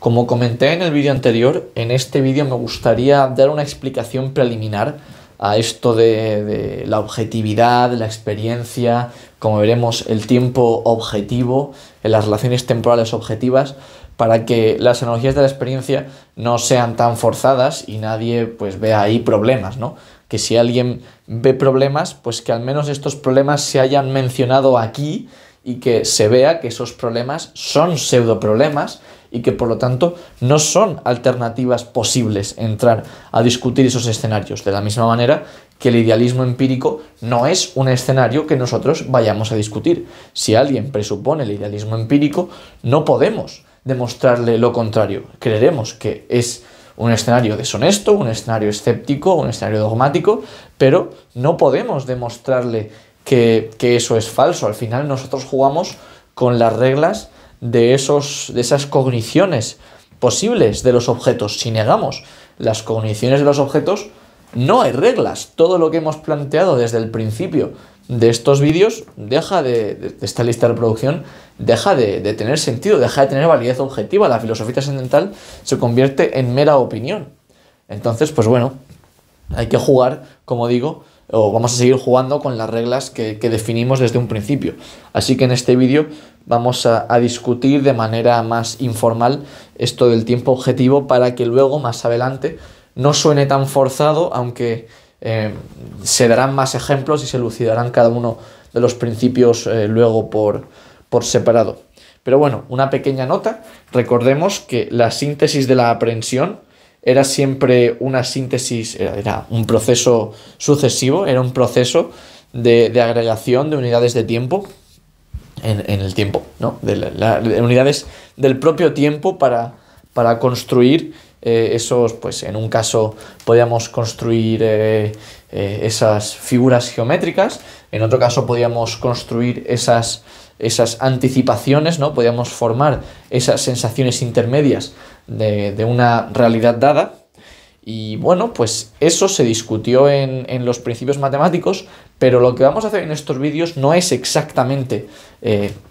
Como comenté en el vídeo anterior, en este vídeo me gustaría dar una explicación preliminar a esto de la objetividad, la experiencia, como veremos, el tiempo objetivo, en las relaciones temporales objetivas, para que las analogías de la experiencia no sean tan forzadas y nadie pues vea ahí problemas, ¿no? Que si alguien ve problemas, pues que al menos estos problemas se hayan mencionado aquí y que se vea que esos problemas son pseudoproblemas y que por lo tanto no son alternativas posibles entrar a discutir esos escenarios. De la misma manera que el idealismo empírico no es un escenario que nosotros vayamos a discutir. Si alguien presupone el idealismo empírico, no podemos demostrarle lo contrario. Creeremos que es un escenario deshonesto, un escenario escéptico, un escenario dogmático, pero no podemos demostrarle que eso es falso. Al final nosotros jugamos con las reglas de esas cogniciones posibles de los objetos. Si negamos las cogniciones de los objetos, no hay reglas. Todo lo que hemos planteado desde el principio de estos vídeos deja de esta lista de reproducción, deja de tener sentido, deja de tener validez objetiva. La filosofía trascendental se convierte en mera opinión. Entonces, pues bueno, hay que jugar, como digo, o vamos a seguir jugando con las reglas que definimos desde un principio. Así que en este vídeo vamos a discutir de manera más informal esto del tiempo objetivo para que luego, más adelante, no suene tan forzado, aunque se darán más ejemplos y se elucidarán cada uno de los principios luego por separado. Pero bueno, una pequeña nota. Recordemos que la síntesis de la aprehensión era siempre una síntesis, era un proceso sucesivo, era un proceso de agregación de unidades de tiempo en el tiempo, ¿no? De unidades del propio tiempo para construir esos, pues en un caso podíamos construir esas figuras geométricas, en otro caso podíamos construir esas anticipaciones, ¿no? Podíamos formar esas sensaciones intermedias de una realidad dada. Y bueno, pues eso se discutió en los principios matemáticos, pero lo que vamos a hacer en estos vídeos no es exactamente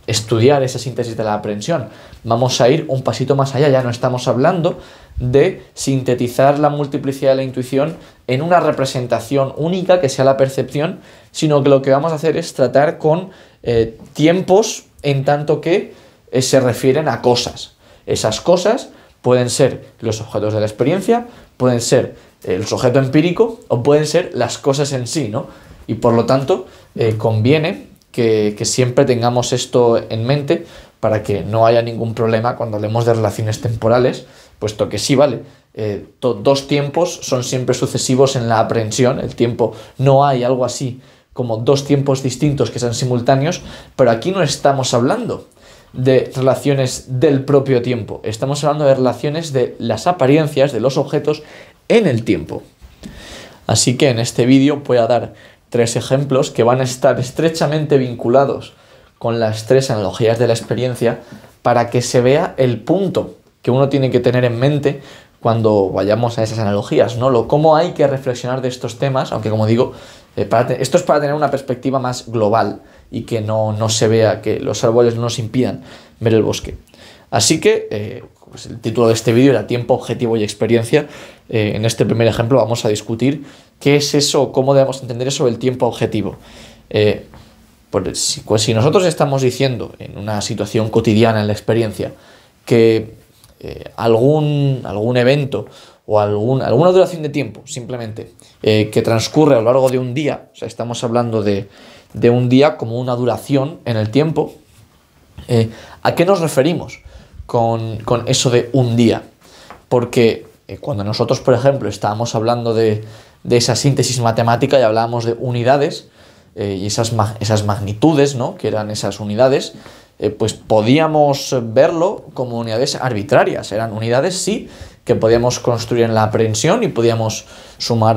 estudiar esa síntesis de la aprehensión. Vamos a ir un pasito más allá, ya no estamos hablando de sintetizar la multiplicidad de la intuición en una representación única que sea la percepción, sino que lo que vamos a hacer es tratar con tiempos en tanto que se refieren a cosas. Esas cosas pueden ser los objetos de la experiencia, pueden ser el sujeto empírico o pueden ser las cosas en sí, ¿no? Y por lo tanto conviene que siempre tengamos esto en mente para que no haya ningún problema cuando hablemos de relaciones temporales, puesto que sí, vale, dos tiempos son siempre sucesivos en la aprehensión. El tiempo, no hay algo así como dos tiempos distintos que sean simultáneos, pero aquí no estamos hablando de relaciones del propio tiempo, estamos hablando de relaciones de las apariencias de los objetos en el tiempo. Así que en este vídeo voy a dar 3 ejemplos que van a estar estrechamente vinculados con las 3 analogías de la experiencia para que se vea el punto que uno tiene que tener en mente cuando vayamos a esas analogías, ¿no? Cómo hay que reflexionar de estos temas, aunque como digo, esto es para tener una perspectiva más global y que no se vea, que los árboles no nos impidan ver el bosque. Así que pues el título de este vídeo era Tiempo objetivo y experiencia. En este primer ejemplo vamos a discutir qué es eso, cómo debemos entender eso del tiempo objetivo. Pues si nosotros estamos diciendo en una situación cotidiana en la experiencia que algún evento o alguna duración de tiempo simplemente que transcurre a lo largo de un día, o sea, estamos hablando de un día como una duración en el tiempo, ¿a qué nos referimos con eso de un día? Porque cuando nosotros, por ejemplo, estábamos hablando de esa síntesis matemática y hablábamos de unidades y esas magnitudes, ¿no? Que eran esas unidades, pues podíamos verlo como unidades arbitrarias. Eran unidades, sí, que podíamos construir en la aprehensión y podíamos sumar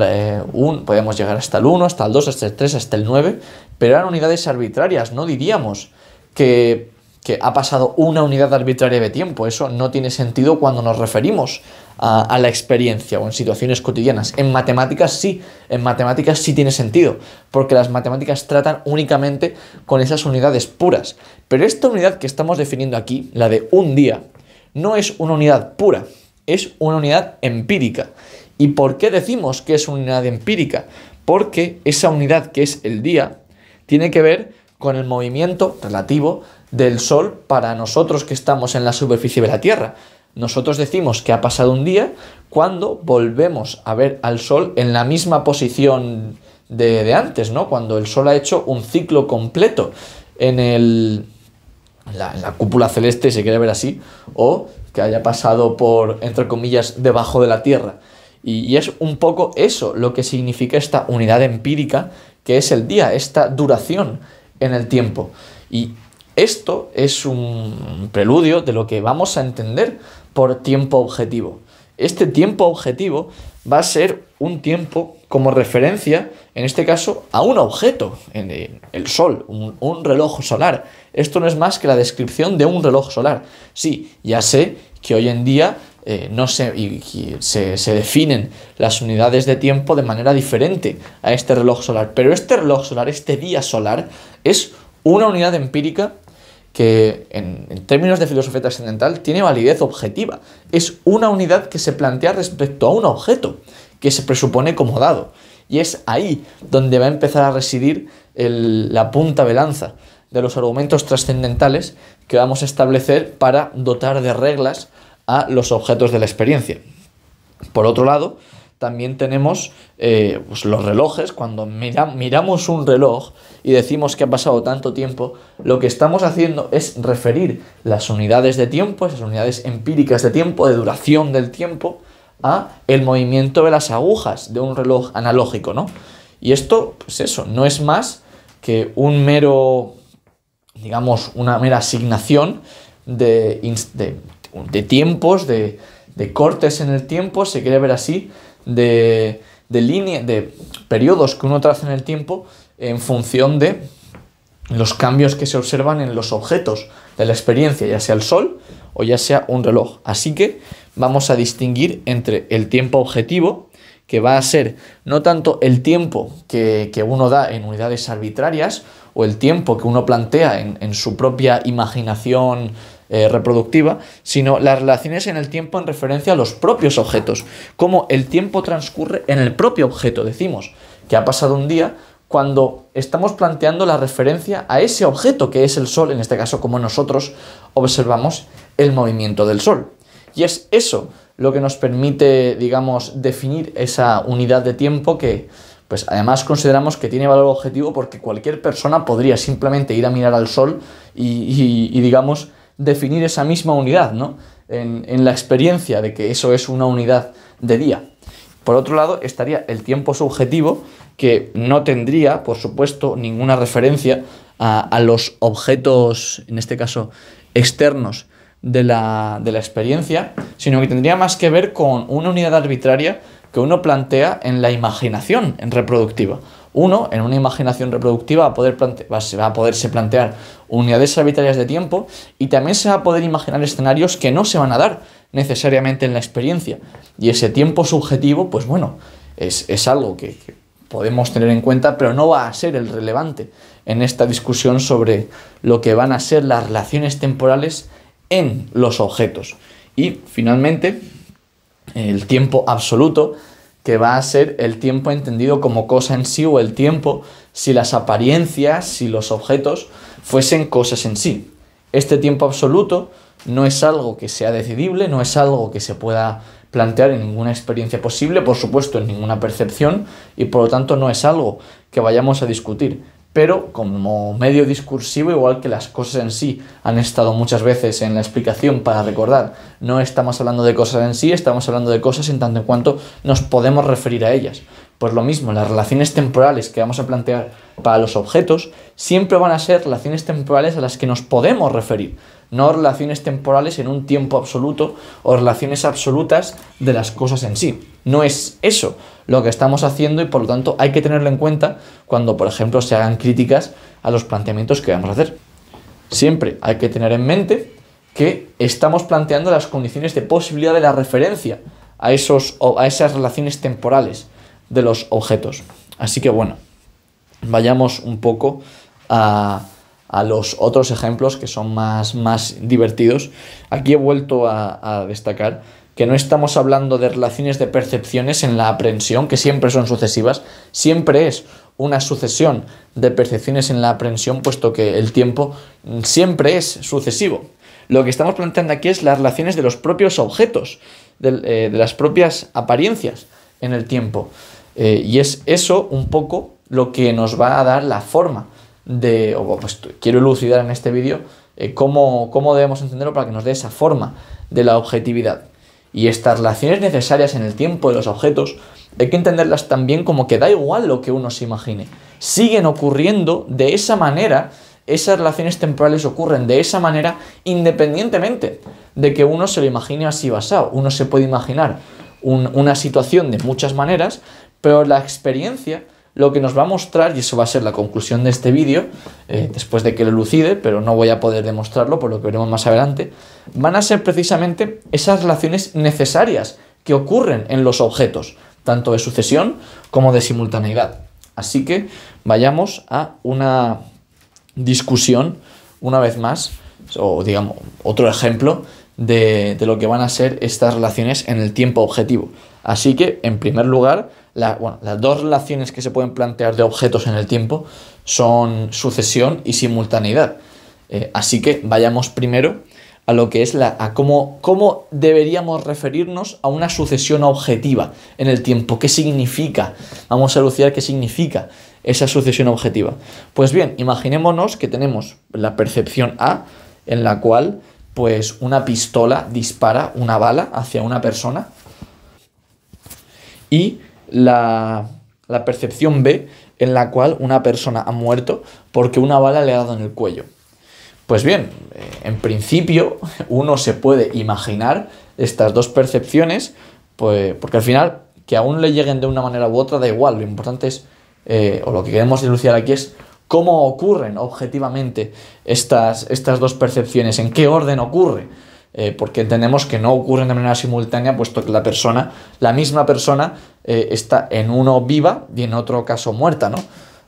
podíamos llegar hasta el 1, hasta el 2, hasta el 3, hasta el 9, pero eran unidades arbitrarias. No diríamos que ha pasado una unidad arbitraria de tiempo. Eso no tiene sentido cuando nos referimos a la experiencia o en situaciones cotidianas. En matemáticas sí tiene sentido, porque las matemáticas tratan únicamente con esas unidades puras. Pero esta unidad que estamos definiendo aquí, la de un día, no es una unidad pura, es una unidad empírica. ¿Y por qué decimos que es una unidad empírica? Porque esa unidad que es el día tiene que ver con el movimiento relativo del Sol para nosotros que estamos en la superficie de la Tierra. Nosotros decimos que ha pasado un día cuando volvemos a ver al Sol en la misma posición de antes, ¿no? Cuando el Sol ha hecho un ciclo completo en la cúpula celeste, si se quiere ver así, o que haya pasado por, entre comillas, debajo de la Tierra. Y es un poco eso lo que significa esta unidad empírica, que es el día, esta duración en el tiempo. Y esto es un preludio de lo que vamos a entender por tiempo objetivo. Este tiempo objetivo va a ser un tiempo como referencia, en este caso, a un objeto, el Sol, un reloj solar. Esto no es más que la descripción de un reloj solar. Sí, ya sé que hoy en día se definen las unidades de tiempo de manera diferente a este reloj solar, pero este reloj solar, este día solar, es una unidad empírica que en términos de filosofía trascendental tiene validez objetiva. Es una unidad que se plantea respecto a un objeto que se presupone como dado. Y es ahí donde va a empezar a residir la punta de lanza de los argumentos trascendentales que vamos a establecer para dotar de reglas a los objetos de la experiencia. Por otro lado, también tenemos pues los relojes. Cuando miramos un reloj y decimos que ha pasado tanto tiempo, lo que estamos haciendo es referir las unidades de tiempo, esas unidades empíricas de tiempo, de duración del tiempo, a el movimiento de las agujas de un reloj analógico, ¿no? Y esto, pues eso, no es más que un mero, digamos, una mera asignación de tiempos, de cortes en el tiempo, se quiere ver así, de periodos que uno traza en el tiempo en función de los cambios que se observan en los objetos de la experiencia, ya sea el Sol o ya sea un reloj. Así que vamos a distinguir entre el tiempo objetivo, que va a ser no tanto el tiempo que uno da en unidades arbitrarias o el tiempo que uno plantea en su propia imaginación reproductiva, sino las relaciones en el tiempo en referencia a los propios objetos, cómo el tiempo transcurre en el propio objeto. Decimos que ha pasado un día cuando estamos planteando la referencia a ese objeto que es el Sol, en este caso como nosotros observamos el movimiento del Sol. Y es eso lo que nos permite, digamos, definir esa unidad de tiempo que, pues además consideramos que tiene valor objetivo porque cualquier persona podría simplemente ir a mirar al Sol y digamos, definir esa misma unidad, ¿no? En la experiencia de que eso es una unidad de día. Por otro lado, estaría el tiempo subjetivo, que no tendría, por supuesto, ninguna referencia a los objetos, en este caso, externos de la experiencia, sino que tendría más que ver con una unidad arbitraria que uno plantea en la imaginación reproductiva. Uno, en una imaginación reproductiva, va a poderse plantear unidades arbitrarias de tiempo y también se va a poder imaginar escenarios que no se van a dar necesariamente en la experiencia. Y ese tiempo subjetivo, pues bueno, es algo que podemos tener en cuenta, pero no va a ser el relevante en esta discusión sobre lo que van a ser las relaciones temporales en los objetos. Y finalmente, el tiempo absoluto, que va a ser el tiempo entendido como cosa en sí, o el tiempo si las apariencias, si los objetos fuesen cosas en sí. Este tiempo absoluto no es algo que sea decidible, no es algo que se pueda plantear en ninguna experiencia posible, por supuesto en ninguna percepción, y por lo tanto no es algo que vayamos a discutir. Pero como medio discursivo, igual que las cosas en sí han estado muchas veces en la explicación para recordar, no estamos hablando de cosas en sí, estamos hablando de cosas en tanto en cuanto nos podemos referir a ellas. Pues lo mismo, las relaciones temporales que vamos a plantear para los objetos siempre van a ser relaciones temporales a las que nos podemos referir, no relaciones temporales en un tiempo absoluto o relaciones absolutas de las cosas en sí. No es eso lo que estamos haciendo y por lo tanto hay que tenerlo en cuenta cuando, por ejemplo, se hagan críticas a los planteamientos que vamos a hacer. Siempre hay que tener en mente que estamos planteando las condiciones de posibilidad de la referencia a esas relaciones temporales de los objetos. Así que bueno, vayamos un poco a a los otros ejemplos que son más divertidos, aquí he vuelto a destacar que no estamos hablando de relaciones de percepciones en la aprehensión, que siempre son sucesivas, siempre es una sucesión de percepciones en la aprehensión, puesto que el tiempo siempre es sucesivo. Lo que estamos planteando aquí es las relaciones de los propios objetos, de las propias apariencias en el tiempo. Y es eso un poco lo que nos va a dar la forma de, pues quiero elucidar en este vídeo cómo debemos entenderlo para que nos dé esa forma de la objetividad. Y estas relaciones necesarias en el tiempo de los objetos hay que entenderlas también como que da igual lo que uno se imagine. Siguen ocurriendo de esa manera, esas relaciones temporales ocurren de esa manera independientemente de que uno se lo imagine así basado. Uno se puede imaginar una situación de muchas maneras, pero la experiencia lo que nos va a mostrar, y eso va a ser la conclusión de este vídeo, después de que lo elucide, pero no voy a poder demostrarlo, por lo que veremos más adelante, van a ser precisamente esas relaciones necesarias que ocurren en los objetos, tanto de sucesión como de simultaneidad. Así que vayamos a una discusión, una vez más, o digamos, otro ejemplo de lo que van a ser estas relaciones en el tiempo objetivo. Así que, en primer lugar, las dos relaciones que se pueden plantear de objetos en el tiempo son sucesión y simultaneidad. Así que vayamos primero a lo que es cómo deberíamos referirnos a una sucesión objetiva en el tiempo. ¿Qué significa? Vamos a elucidar qué significa esa sucesión objetiva. Pues bien, imaginémonos que tenemos la percepción A, en la cual pues una pistola dispara una bala hacia una persona, y la percepción B, en la cual una persona ha muerto porque una bala le ha dado en el cuello. Pues bien, en principio uno se puede imaginar estas dos percepciones, pues, porque al final que a uno le lleguen de una manera u otra da igual. Lo importante es, o lo que queremos dilucidar aquí es cómo ocurren objetivamente estas dos percepciones, en qué orden ocurre. Porque entendemos que no ocurren de manera simultánea, puesto que la misma persona está en uno viva y en otro caso muerta, ¿no?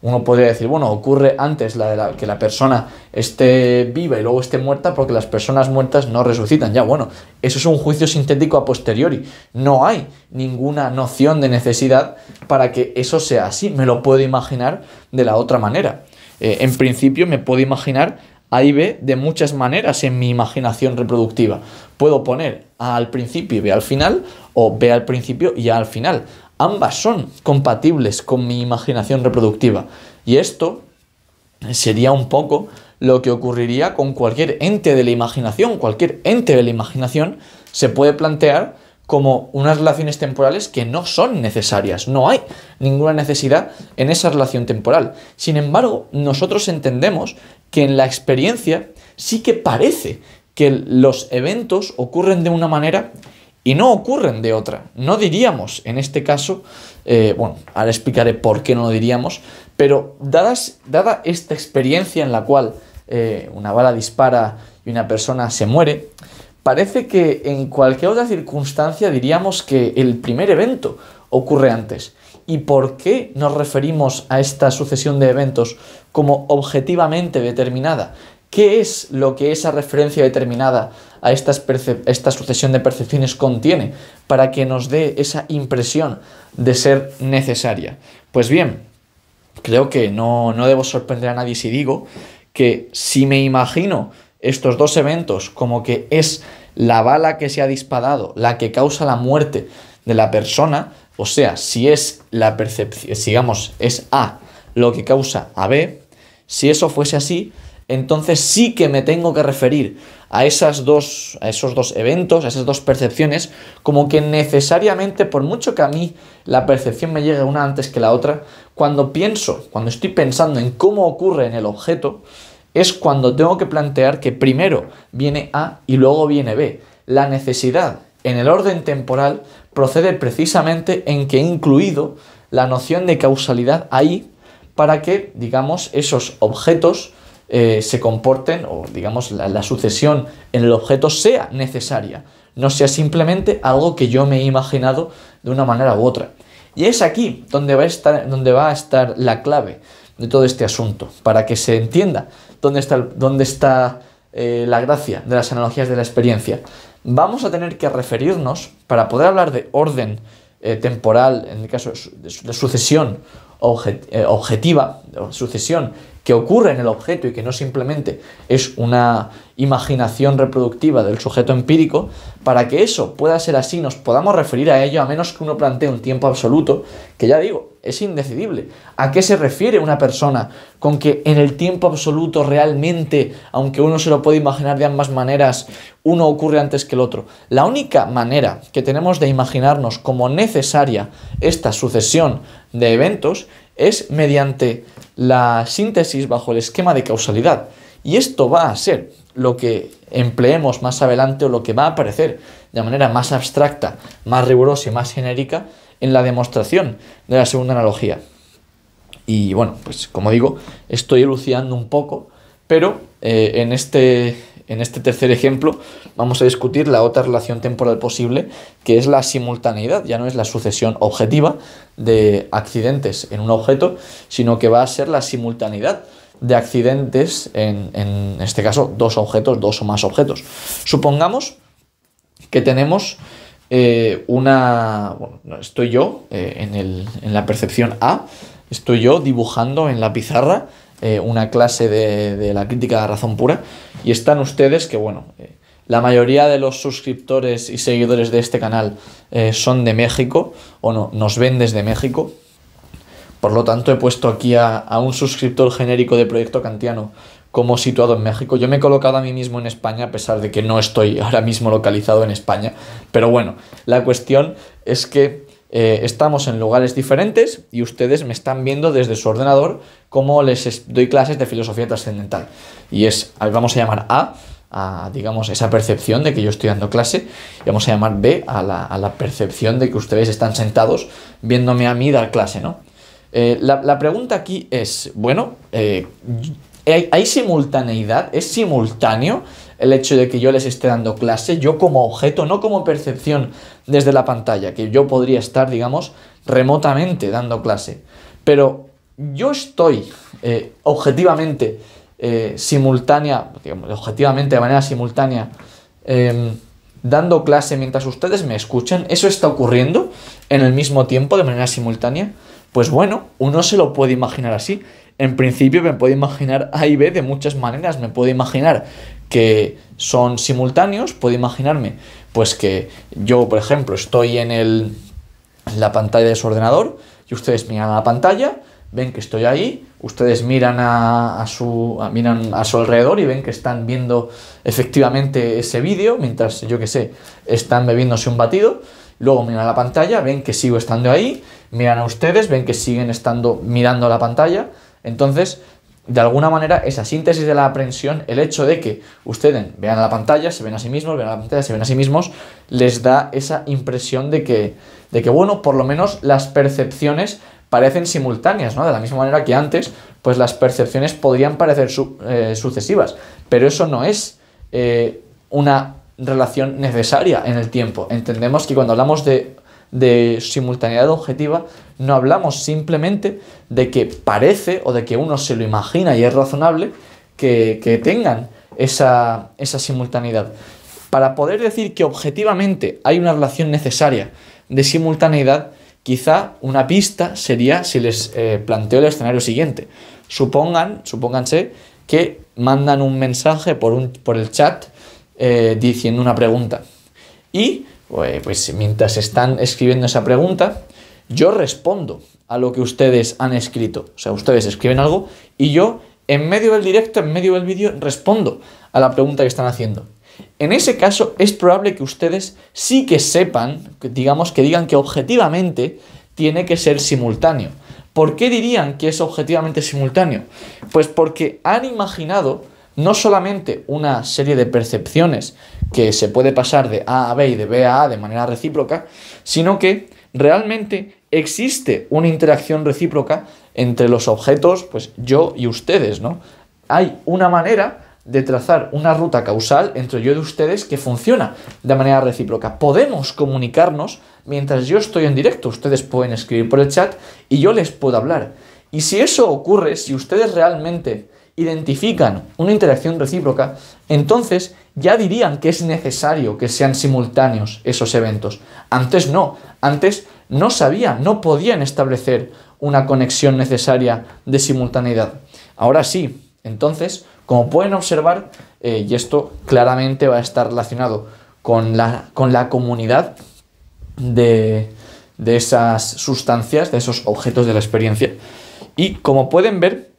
Uno podría decir, bueno, ocurre antes que la persona esté viva y luego esté muerta, porque las personas muertas no resucitan. Ya, bueno, eso es un juicio sintético a posteriori. No hay ninguna noción de necesidad para que eso sea así. Me lo puedo imaginar de la otra manera. En principio me puedo imaginar A y B de muchas maneras en mi imaginación reproductiva. Puedo poner A al principio y B al final, o B al principio y A al final. Ambas son compatibles con mi imaginación reproductiva. Y esto sería un poco lo que ocurriría con cualquier ente de la imaginación. Cualquier ente de la imaginación se puede plantear como unas relaciones temporales que no son necesarias. No hay ninguna necesidad en esa relación temporal. Sin embargo, nosotros entendemos que en la experiencia sí que parece que los eventos ocurren de una manera y no ocurren de otra. No diríamos, en este caso, ahora explicaré por qué no lo diríamos, pero dada esta experiencia en la cual una bala dispara y una persona se muere, parece que en cualquier otra circunstancia diríamos que el primer evento ocurre antes. ¿Y por qué nos referimos a esta sucesión de eventos como objetivamente determinada? ¿Qué es lo que esa referencia determinada a esta sucesión de percepciones contiene para que nos dé esa impresión de ser necesaria? Pues bien, creo que no debo sorprender a nadie si digo que si me imagino estos dos eventos como que es la bala que se ha disparado la que causa la muerte de la persona, o sea, si es la percepción, digamos, es A lo que causa a B, si eso fuese así, entonces sí que me tengo que referir a esos dos eventos, a esas dos percepciones, como que necesariamente, por mucho que a mí la percepción me llegue una antes que la otra, cuando estoy pensando en cómo ocurre en el objeto, es cuando tengo que plantear que primero viene A y luego viene B. La necesidad en el orden temporal procede precisamente en que he incluido la noción de causalidad ahí para que, digamos, esos objetos se comporten, o digamos la sucesión en el objeto sea necesaria, no sea simplemente algo que yo me he imaginado de una manera u otra. Y es aquí donde va a estar la clave de todo este asunto, para que se entienda dónde está la gracia de las analogías de la experiencia? Vamos a tener que referirnos, para poder hablar de orden temporal, en el caso de sucesión objetiva, sucesión que ocurre en el objeto y que no simplemente es una imaginación reproductiva del sujeto empírico. Para que eso pueda ser así, nos podamos referir a ello, a menos que uno plantee un tiempo absoluto, que ya digo, es indecidible. ¿A qué se refiere una persona con que en el tiempo absoluto realmente, aunque uno se lo puede imaginar de ambas maneras, uno ocurre antes que el otro? La única manera que tenemos de imaginarnos como necesaria esta sucesión de eventos es mediante la síntesis bajo el esquema de causalidad. Y esto va a ser lo que empleemos más adelante, o lo que va a aparecer de manera más abstracta, más rigurosa y más genérica en la demostración de la segunda analogía. Y bueno, pues como digo, estoy elucidando un poco, pero en este tercer ejemplo vamos a discutir la otra relación temporal posible, que es la simultaneidad. Ya no es la sucesión objetiva de accidentes en un objeto, sino que va a ser la simultaneidad de accidentes en este caso dos objetos, dos o más objetos. Supongamos que tenemos estoy yo en la percepción A, estoy yo dibujando en la pizarra una clase de la crítica de la razón pura, y están ustedes que, la mayoría de los suscriptores y seguidores de este canal son de México, o no, nos ven desde México. Por lo tanto, he puesto aquí a un suscriptor genérico de Proyecto Kantiano como situado en México. Yo me he colocado a mí mismo en España, a pesar de que no estoy ahora mismo localizado en España. Pero bueno, la cuestión es que estamos en lugares diferentes y ustedes me están viendo desde su ordenador como les doy clases de filosofía trascendental. Y vamos a llamar a digamos, esa percepción de que yo estoy dando clase, y vamos a llamar B a la percepción de que ustedes están sentados viéndome a mí dar clase, ¿no? La pregunta aquí es, ¿hay simultaneidad? ¿Es simultáneo el hecho de que yo les esté dando clase, yo como objeto, no como percepción desde la pantalla, que yo podría estar, digamos, remotamente dando clase? Pero yo estoy objetivamente objetivamente de manera simultánea dando clase mientras ustedes me escuchan. ¿Eso está ocurriendo en el mismo tiempo de manera simultánea? Pues bueno, uno se lo puede imaginar así. En principio me puedo imaginar A y B de muchas maneras. Me puedo imaginar que son simultáneos, puedo imaginarme pues que yo, por ejemplo, estoy en la pantalla de su ordenador y ustedes miran a la pantalla, ven que estoy ahí, ustedes miran a su alrededor y ven que están viendo efectivamente ese vídeo mientras, yo qué sé, están bebiéndose un batido. Luego miran a la pantalla, ven que sigo estando ahí, miran a ustedes, ven que siguen estando mirando la pantalla. Entonces, de alguna manera, esa síntesis de la aprehensión, el hecho de que ustedes vean a la pantalla, se ven a sí mismos, vean a la pantalla, se ven a sí mismos, les da esa impresión de que por lo menos las percepciones parecen simultáneas, ¿no? De la misma manera que antes, pues las percepciones podrían parecer sucesivas, pero eso no es una relación necesaria en el tiempo. Entendemos que cuando hablamos de simultaneidad objetiva, no hablamos simplemente de que parece o de que uno se lo imagina y es razonable que tengan esa simultaneidad. Para poder decir que objetivamente hay una relación necesaria de simultaneidad, quizá una pista sería si les planteo el escenario siguiente. Supónganse que mandan un mensaje por el chat diciendo una pregunta, y pues mientras están escribiendo esa pregunta, yo respondo a lo que ustedes han escrito. O sea, ustedes escriben algo y yo, en medio del directo, en medio del vídeo, respondo a la pregunta que están haciendo. En ese caso, es probable que ustedes sí que sepan, que digan que objetivamente tiene que ser simultáneo. ¿Por qué dirían que es objetivamente simultáneo? Pues porque han imaginado no solamente una serie de percepciones que se puede pasar de A a B y de B a A de manera recíproca, sino que realmente existe una interacción recíproca entre los objetos, pues yo y ustedes, ¿no? Hay una manera de trazar una ruta causal entre yo y ustedes que funciona de manera recíproca. Podemos comunicarnos mientras yo estoy en directo. Ustedes pueden escribir por el chat y yo les puedo hablar. Y si eso ocurre, si ustedes realmente identifican una interacción recíproca, entonces ya dirían que es necesario que sean simultáneos esos eventos. Antes no sabían, no podían establecer una conexión necesaria de simultaneidad. Ahora sí. Entonces, como pueden observar, y esto claramente va a estar relacionado con la comunidad de esas sustancias, de esos objetos de la experiencia. Y como pueden ver,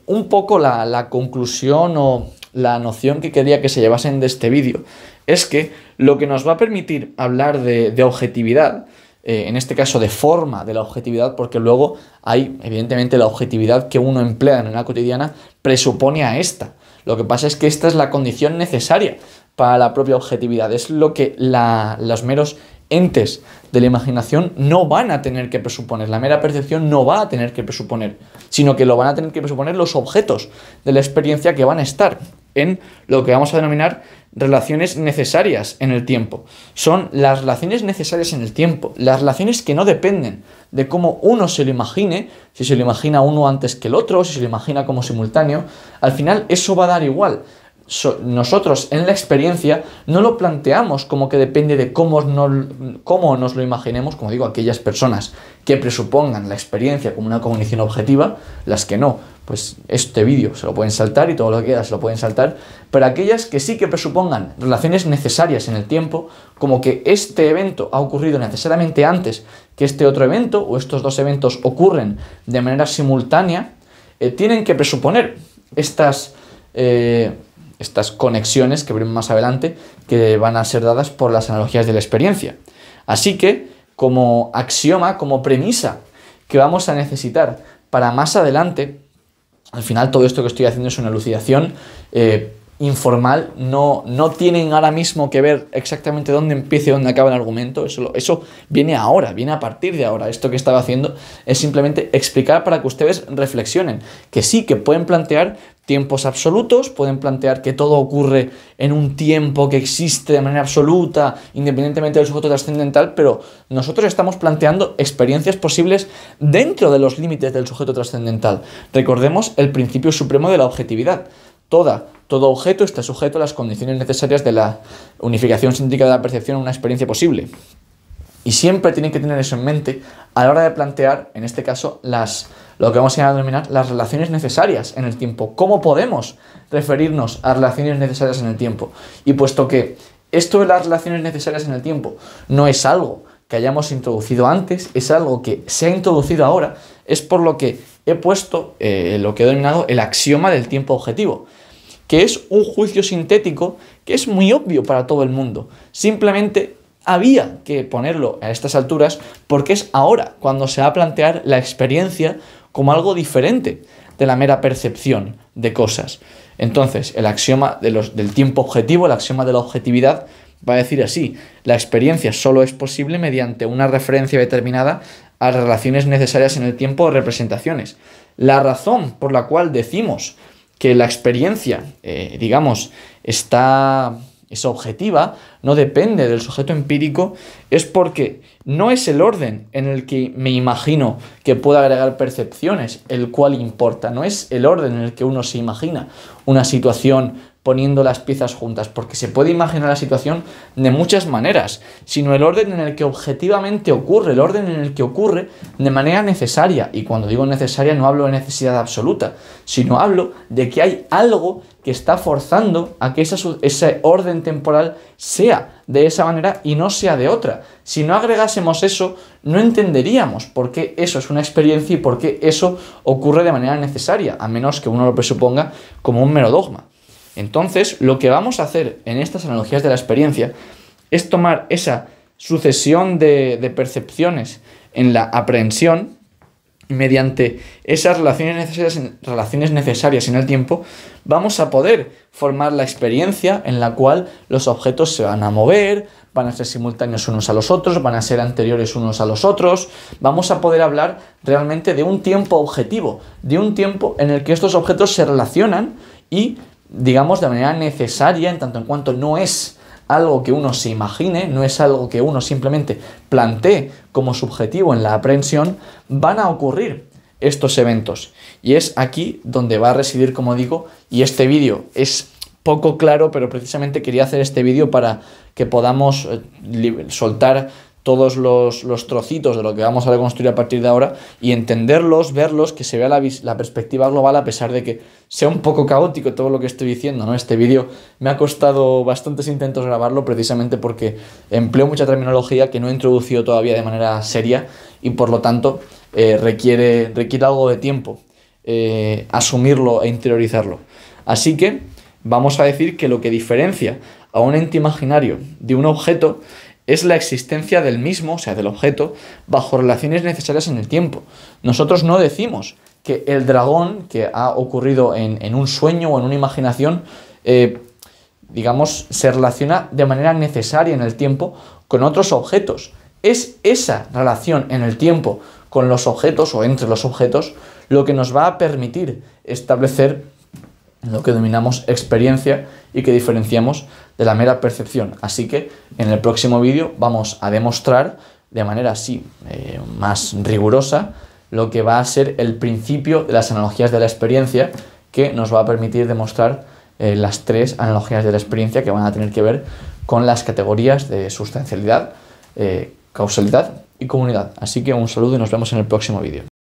un poco la conclusión o la noción que quería que se llevasen de este vídeo es que lo que nos va a permitir hablar de objetividad, en este caso de forma de la objetividad, porque luego hay evidentemente la objetividad que uno emplea de manera cotidiana presupone a esta. Lo que pasa es que esta es la condición necesaria para la propia objetividad, es lo que los meros entes de la imaginación no van a tener que presuponer, la mera percepción no va a tener que presuponer, sino que lo van a tener que presuponer los objetos de la experiencia que van a estar en lo que vamos a denominar relaciones necesarias en el tiempo. Son las relaciones necesarias en el tiempo, las relaciones que no dependen de cómo uno se lo imagine, si se lo imagina uno antes que el otro, si se lo imagina como simultáneo, al final eso va a dar igual. Nosotros en la experiencia no lo planteamos como que depende de cómo nos lo imaginemos, como digo, aquellas personas que presupongan la experiencia como una cognición objetiva, las que no, pues este vídeo se lo pueden saltar y todo lo que queda se lo pueden saltar, pero aquellas que sí que presupongan relaciones necesarias en el tiempo, como que este evento ha ocurrido necesariamente antes que este otro evento, o estos dos eventos ocurren de manera simultánea, tienen que presuponer estas conexiones que veremos más adelante, que van a ser dadas por las analogías de la experiencia. Así que, como axioma, como premisa que vamos a necesitar para más adelante, al final todo esto que estoy haciendo es una elucidación informal, no tienen ahora mismo que ver exactamente dónde empieza y dónde acaba el argumento, eso viene ahora, viene a partir de ahora. Esto que estaba haciendo es simplemente explicar para que ustedes reflexionen, que sí, que pueden plantear tiempos absolutos, pueden plantear que todo ocurre en un tiempo que existe de manera absoluta, independientemente del sujeto trascendental, pero nosotros estamos planteando experiencias posibles dentro de los límites del sujeto trascendental. Recordemos el principio supremo de la objetividad. Todo objeto está sujeto a las condiciones necesarias de la unificación sintética de la percepción en una experiencia posible. Y siempre tienen que tener eso en mente a la hora de plantear, en este caso, lo que vamos a denominar las relaciones necesarias en el tiempo. ¿Cómo podemos referirnos a relaciones necesarias en el tiempo? Y puesto que esto de las relaciones necesarias en el tiempo no es algo que hayamos introducido antes, es algo que se ha introducido ahora, es por lo que he puesto lo que he denominado el axioma del tiempo objetivo, que es un juicio sintético que es muy obvio para todo el mundo. Simplemente había que ponerlo a estas alturas porque es ahora cuando se va a plantear la experiencia como algo diferente de la mera percepción de cosas. Entonces, el axioma del tiempo objetivo, el axioma de la objetividad, va a decir así: la experiencia solo es posible mediante una referencia determinada a relaciones necesarias en el tiempo o representaciones. La razón por la cual decimos que la experiencia, es objetiva, no depende del sujeto empírico, es porque no es el orden en el que me imagino que puedo agregar percepciones el cual importa, no es el orden en el que uno se imagina una situación poniendo las piezas juntas, porque se puede imaginar la situación de muchas maneras, sino el orden en el que objetivamente ocurre, el orden en el que ocurre de manera necesaria. Y cuando digo necesaria no hablo de necesidad absoluta, sino hablo de que hay algo que está forzando a que ese orden temporal sea de esa manera y no sea de otra. Si no agregásemos eso, no entenderíamos por qué eso es una experiencia y por qué eso ocurre de manera necesaria, a menos que uno lo presuponga como un mero dogma. Entonces, lo que vamos a hacer en estas analogías de la experiencia es tomar esa sucesión de percepciones en la aprehensión y mediante esas relaciones necesarias en el tiempo vamos a poder formar la experiencia en la cual los objetos se van a mover, van a ser simultáneos unos a los otros, van a ser anteriores unos a los otros. Vamos a poder hablar realmente de un tiempo objetivo, de un tiempo en el que estos objetos se relacionan y de manera necesaria, en tanto en cuanto no es algo que uno se imagine, no es algo que uno simplemente plantee como subjetivo en la aprehensión, van a ocurrir estos eventos. Y es aquí donde va a residir, como digo, y este vídeo es poco claro, pero precisamente quería hacer este vídeo para que podamos soltar todos los trocitos de lo que vamos a reconstruir a partir de ahora y entenderlos, verlos, que se vea la perspectiva global, a pesar de que sea un poco caótico todo lo que estoy diciendo, ¿no? Este vídeo me ha costado bastantes intentos grabarlo, precisamente porque empleo mucha terminología que no he introducido todavía de manera seria y por lo tanto requiere algo de tiempo asumirlo e interiorizarlo. Así que vamos a decir que lo que diferencia a un ente imaginario de un objeto es la existencia del mismo, o sea, del objeto, bajo relaciones necesarias en el tiempo. Nosotros no decimos que el dragón que ha ocurrido en un sueño o en una imaginación, digamos, se relaciona de manera necesaria en el tiempo con otros objetos. Es esa relación en el tiempo con los objetos o entre los objetos lo que nos va a permitir establecer lo que denominamos experiencia y que diferenciamos de la mera percepción. Así que en el próximo vídeo vamos a demostrar de manera así más rigurosa lo que va a ser el principio de las analogías de la experiencia, que nos va a permitir demostrar las tres analogías de la experiencia que van a tener que ver con las categorías de sustancialidad, causalidad y comunidad. Así que un saludo y nos vemos en el próximo vídeo.